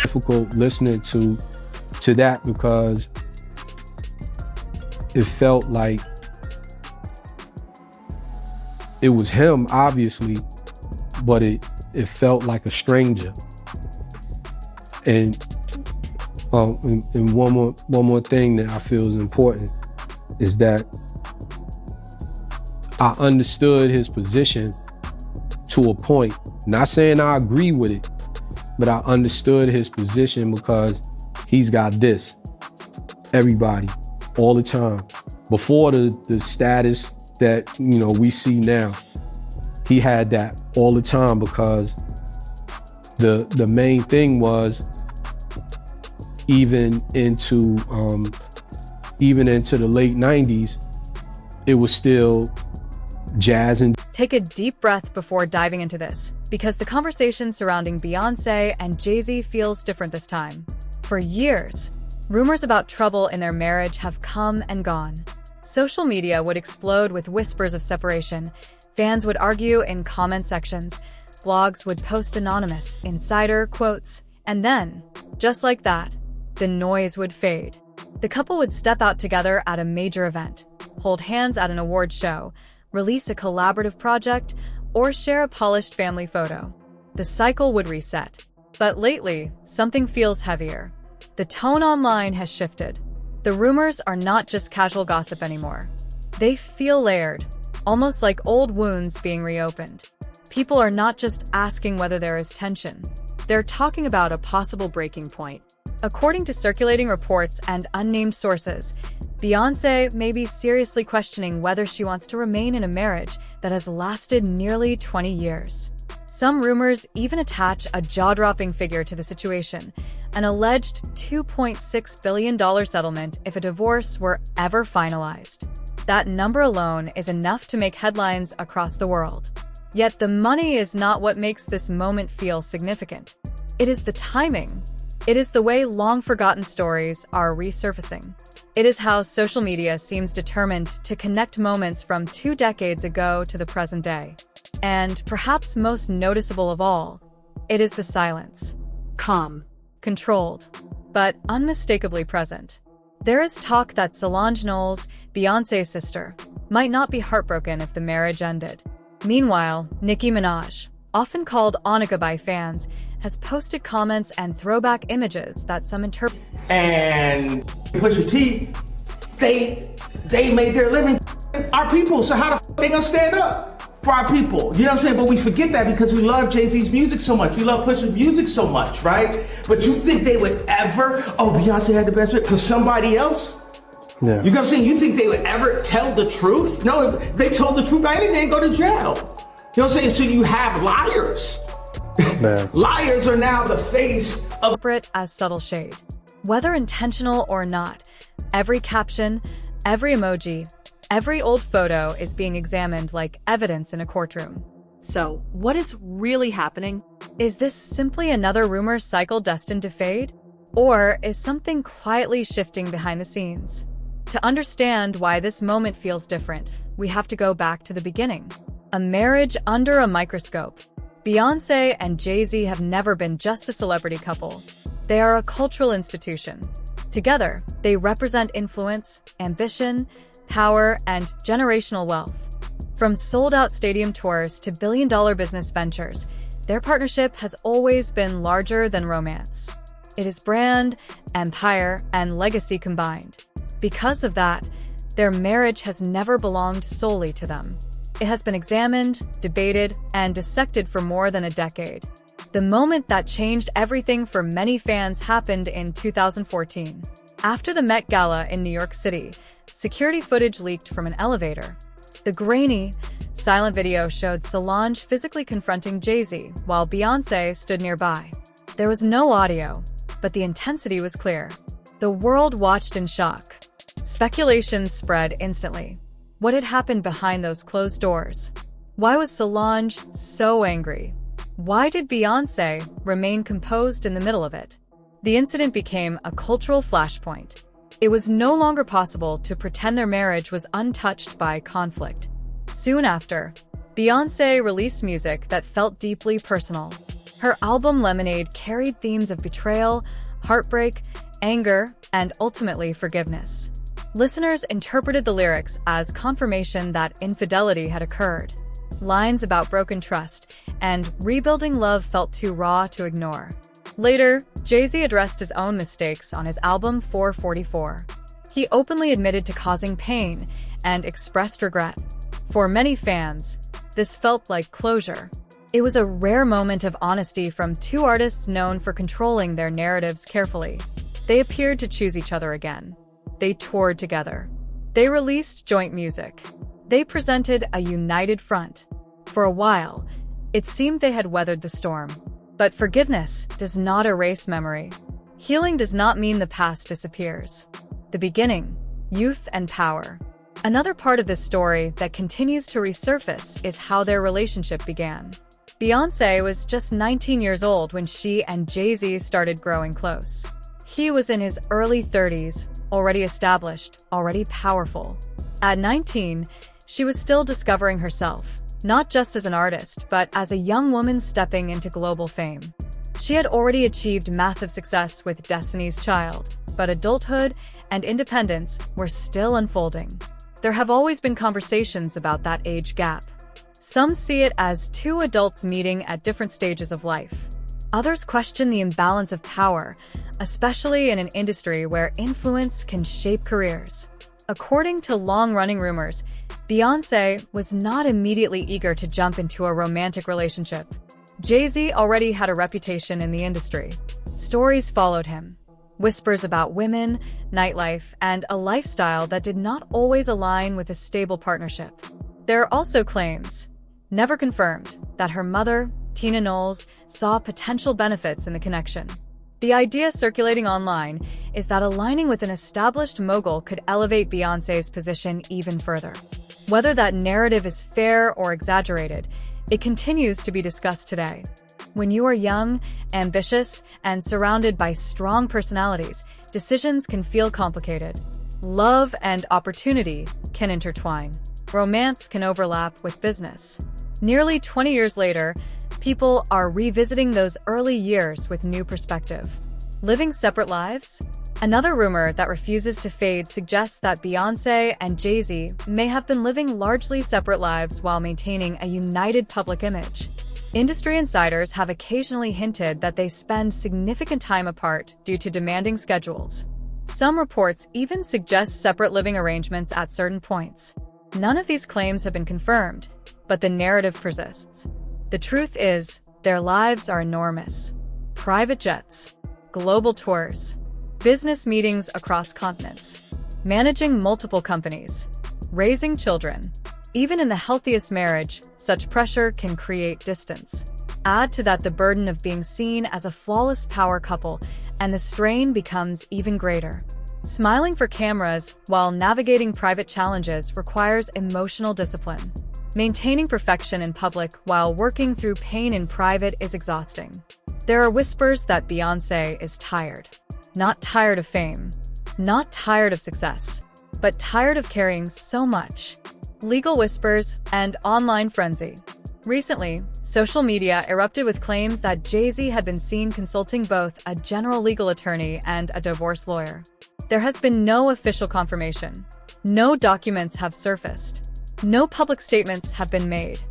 Difficult listening to that because it felt like it was him, obviously, but it felt like a stranger. And one more thing that I feel is important is that I understood his position to a point. Not saying I agree with it, but I understood his position because he's got this. Everybody, all the time. Before the status that, we see now, he had that all the time because the main thing was even into the late 90s, it was still jazz and... Take a deep breath before diving into this, because the conversation surrounding Beyoncé and Jay-Z feels different this time. For years, rumors about trouble in their marriage have come and gone. Social media would explode with whispers of separation. Fans would argue in comment sections. Blogs would post anonymous, insider quotes. And then, just like that, the noise would fade. The couple would step out together at a major event, hold hands at an award show, release a collaborative project, or share a polished family photo. The cycle would reset. But lately, something feels heavier. The tone online has shifted. The rumors are not just casual gossip anymore. They feel layered, almost like old wounds being reopened. People are not just asking whether there is tension. They're talking about a possible breaking point. According to circulating reports and unnamed sources, Beyoncé may be seriously questioning whether she wants to remain in a marriage that has lasted nearly 20 years. Some rumors even attach a jaw-dropping figure to the situation, an alleged $2.6 billion settlement if a divorce were ever finalized. That number alone is enough to make headlines across the world. Yet the money is not what makes this moment feel significant. It is the timing. It is the way long-forgotten stories are resurfacing. It is how social media seems determined to connect moments from 2 decades ago to the present day. And perhaps most noticeable of all, it is the silence. Calm, controlled, but unmistakably present. There is talk that Solange Knowles, Beyoncé's sister, might not be heartbroken if the marriage ended. Meanwhile, Nicki Minaj, often called Onika by fans, has posted comments and throwback images that some interpret. And Pusha T, they made their living our people, so how the they gonna stand up for our people? You know what I'm saying? But we forget that because we love Jay-Z's music so much. We love Pusha's music so much, right? But you think they would ever, Beyonce had the best fit for somebody else? Yeah. You know what I'm saying? You think they would ever tell the truth? No, if they told the truth, I didn't go to jail. You know what I'm saying? So you have liars. Man. Liars are now the face of as subtle shade. Whether intentional or not, every caption, every emoji, every old photo is being examined like evidence in a courtroom. So, what is really happening? Is this simply another rumor cycle destined to fade? Or is something quietly shifting behind the scenes? To understand why this moment feels different, we have to go back to the beginning. A marriage under a microscope. Beyoncé and Jay-Z have never been just a celebrity couple. They are a cultural institution. Together, they represent influence, ambition, power, and generational wealth. From sold-out stadium tours to billion-dollar business ventures, their partnership has always been larger than romance. It is brand, empire, and legacy combined. Because of that, their marriage has never belonged solely to them. It has been examined, debated, and dissected for more than a decade. The moment that changed everything for many fans happened in 2014. After the Met Gala in New York City, security footage leaked from an elevator. The grainy, silent video showed Solange physically confronting Jay-Z while Beyoncé stood nearby. There was no audio, but the intensity was clear. The world watched in shock. Speculations spread instantly. What had happened behind those closed doors? Why was Solange so angry? Why did Beyoncé remain composed in the middle of it? The incident became a cultural flashpoint. It was no longer possible to pretend their marriage was untouched by conflict. Soon after, Beyoncé released music that felt deeply personal. Her album Lemonade carried themes of betrayal, heartbreak, anger, and ultimately forgiveness. Listeners interpreted the lyrics as confirmation that infidelity had occurred. Lines about broken trust and rebuilding love felt too raw to ignore. Later, Jay-Z addressed his own mistakes on his album 444. He openly admitted to causing pain and expressed regret. For many fans, this felt like closure. It was a rare moment of honesty from two artists known for controlling their narratives carefully. They appeared to choose each other again. They toured together. They released joint music. They presented a united front. For a while, it seemed they had weathered the storm. But forgiveness does not erase memory. Healing does not mean the past disappears. The beginning, youth and power. Another part of this story that continues to resurface is how their relationship began. Beyoncé was just 19 years old when she and Jay-Z started growing close. He was in his early 30s, already established, already powerful. At 19, she was still discovering herself, not just as an artist, but as a young woman stepping into global fame. She had already achieved massive success with Destiny's Child, but adulthood and independence were still unfolding. There have always been conversations about that age gap. Some see it as two adults meeting at different stages of life. Others question the imbalance of power, especially in an industry where influence can shape careers. According to long-running rumors, Beyoncé was not immediately eager to jump into a romantic relationship. Jay-Z already had a reputation in the industry. Stories followed him. Whispers about women, nightlife, and a lifestyle that did not always align with a stable partnership. There are also claims, never confirmed, that her mother, Tina Knowles, saw potential benefits in the connection. The idea circulating online is that aligning with an established mogul could elevate Beyoncé's position even further. Whether that narrative is fair or exaggerated, it continues to be discussed today. When you are young, ambitious, and surrounded by strong personalities, decisions can feel complicated. Love and opportunity can intertwine. Romance can overlap with business. Nearly 20 years later, people are revisiting those early years with new perspective. Living separate lives? Another rumor that refuses to fade suggests that Beyoncé and Jay-Z may have been living largely separate lives while maintaining a united public image. Industry insiders have occasionally hinted that they spend significant time apart due to demanding schedules. Some reports even suggest separate living arrangements at certain points. None of these claims have been confirmed, but the narrative persists. The truth is, their lives are enormous. Private jets, global tours, business meetings across continents, managing multiple companies, raising children. Even in the healthiest marriage, such pressure can create distance. Add to that the burden of being seen as a flawless power couple, and the strain becomes even greater. Smiling for cameras while navigating private challenges requires emotional discipline. Maintaining perfection in public while working through pain in private is exhausting. There are whispers that Beyoncé is tired. Not tired of fame, not tired of success, but tired of carrying so much. Legal whispers and online frenzy. Recently, social media erupted with claims that Jay-Z had been seen consulting both a general legal attorney and a divorce lawyer. There has been no official confirmation. No documents have surfaced. No public statements have been made.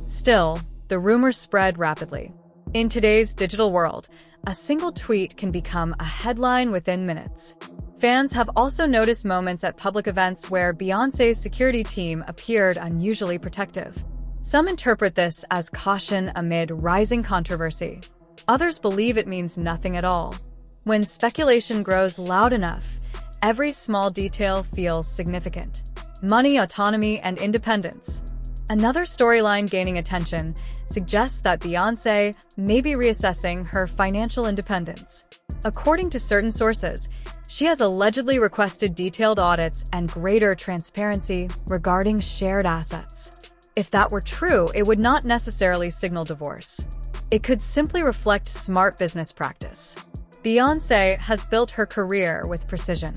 Still, the rumors spread rapidly. In today's digital world, a single tweet can become a headline within minutes. Fans have also noticed moments at public events where Beyoncé's security team appeared unusually protective. Some interpret this as caution amid rising controversy. Others believe it means nothing at all. When speculation grows loud enough, every small detail feels significant. Money, autonomy, and independence. Another storyline gaining attention suggests that Beyoncé may be reassessing her financial independence. According to certain sources, she has allegedly requested detailed audits and greater transparency regarding shared assets. If that were true, it would not necessarily signal divorce. It could simply reflect smart business practice. Beyoncé has built her career with precision.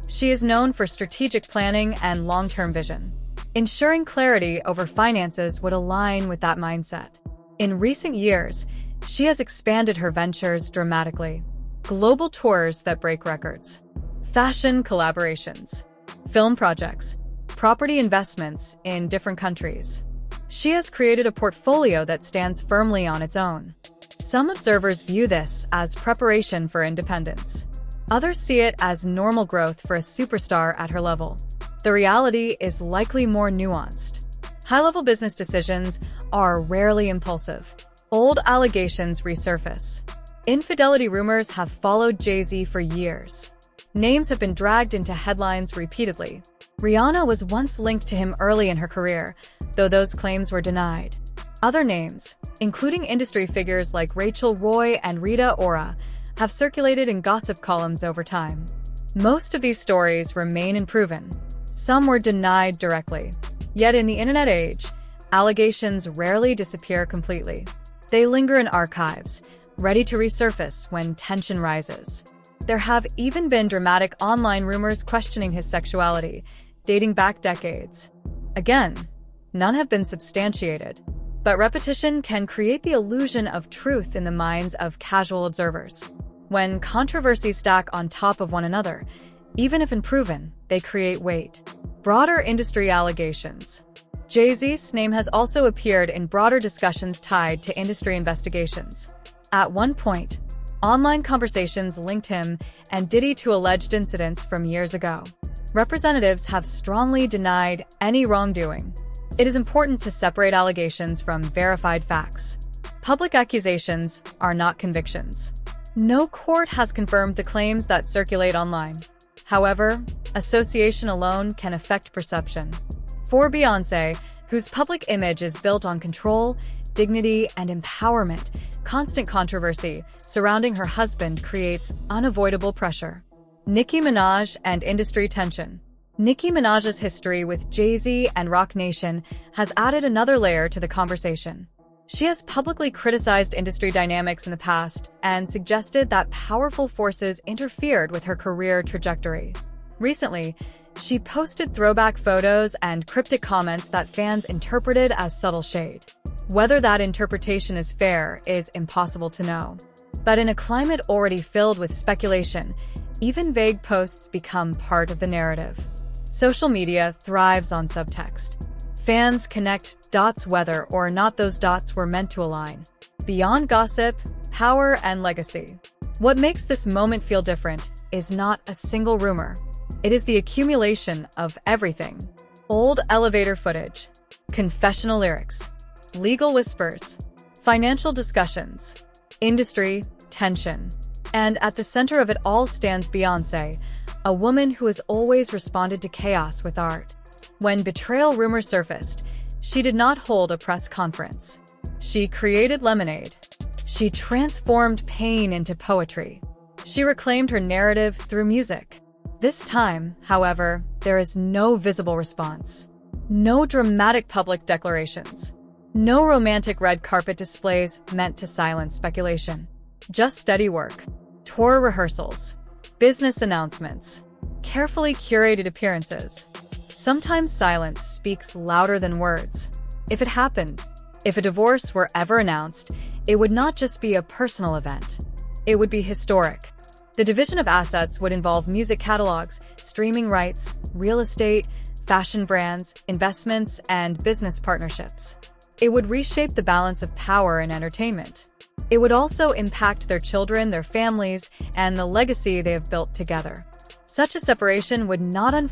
She is known for strategic planning and long-term vision. Ensuring clarity over finances would align with that mindset. In recent years, she has expanded her ventures dramatically. Global tours that break records, fashion collaborations, film projects, property investments in different countries. She has created a portfolio that stands firmly on its own. Some observers view this as preparation for independence. Others see it as normal growth for a superstar at her level. The reality is likely more nuanced. High-level business decisions are rarely impulsive. Old allegations resurface. Infidelity rumors have followed Jay-Z for years. Names have been dragged into headlines repeatedly. Rihanna was once linked to him early in her career, though those claims were denied. Other names, including industry figures like Rachel Roy and Rita Ora, have circulated in gossip columns over time. Most of these stories remain unproven. Some were denied directly. Yet in the internet age, allegations rarely disappear completely. They linger in archives, ready to resurface when tension rises. There have even been dramatic online rumors questioning his sexuality, dating back decades. Again, none have been substantiated. But repetition can create the illusion of truth in the minds of casual observers. When controversies stack on top of one another, even if unproven, they create weight. Broader industry allegations. Jay-Z's name has also appeared in broader discussions tied to industry investigations. At one point, online conversations linked him and Diddy to alleged incidents from years ago. Representatives have strongly denied any wrongdoing. It is important to separate allegations from verified facts. Public accusations are not convictions. No court has confirmed the claims that circulate online. However, association alone can affect perception. For Beyoncé, whose public image is built on control, dignity, and empowerment, constant controversy surrounding her husband creates unavoidable pressure. Nicki Minaj and industry tension. Nicki Minaj's history with Jay-Z and Roc Nation has added another layer to the conversation. She has publicly criticized industry dynamics in the past and suggested that powerful forces interfered with her career trajectory. Recently, she posted throwback photos and cryptic comments that fans interpreted as subtle shade. Whether that interpretation is fair is impossible to know. But in a climate already filled with speculation, even vague posts become part of the narrative. Social media thrives on subtext. Fans connect dots whether or not those dots were meant to align. Beyond gossip, power, and legacy. What makes this moment feel different is not a single rumor. It is the accumulation of everything. Old elevator footage, confessional lyrics, legal whispers, financial discussions, industry tension. And at the center of it all stands Beyoncé, a woman who has always responded to chaos with art. When betrayal rumors surfaced, she did not hold a press conference. She created lemonade. She transformed pain into poetry. She reclaimed her narrative through music. This time, however, there is no visible response. No dramatic public declarations. No romantic red carpet displays meant to silence speculation. Just steady work, tour rehearsals, business announcements, carefully curated appearances. Sometimes silence speaks louder than words. If it happened, if a divorce were ever announced, it would not just be a personal event. It would be historic. The division of assets would involve music catalogs, streaming rights, real estate, fashion brands, investments, and business partnerships. It would reshape the balance of power in entertainment. It would also impact their children, their families, and the legacy they have built together. Such a separation would not unfold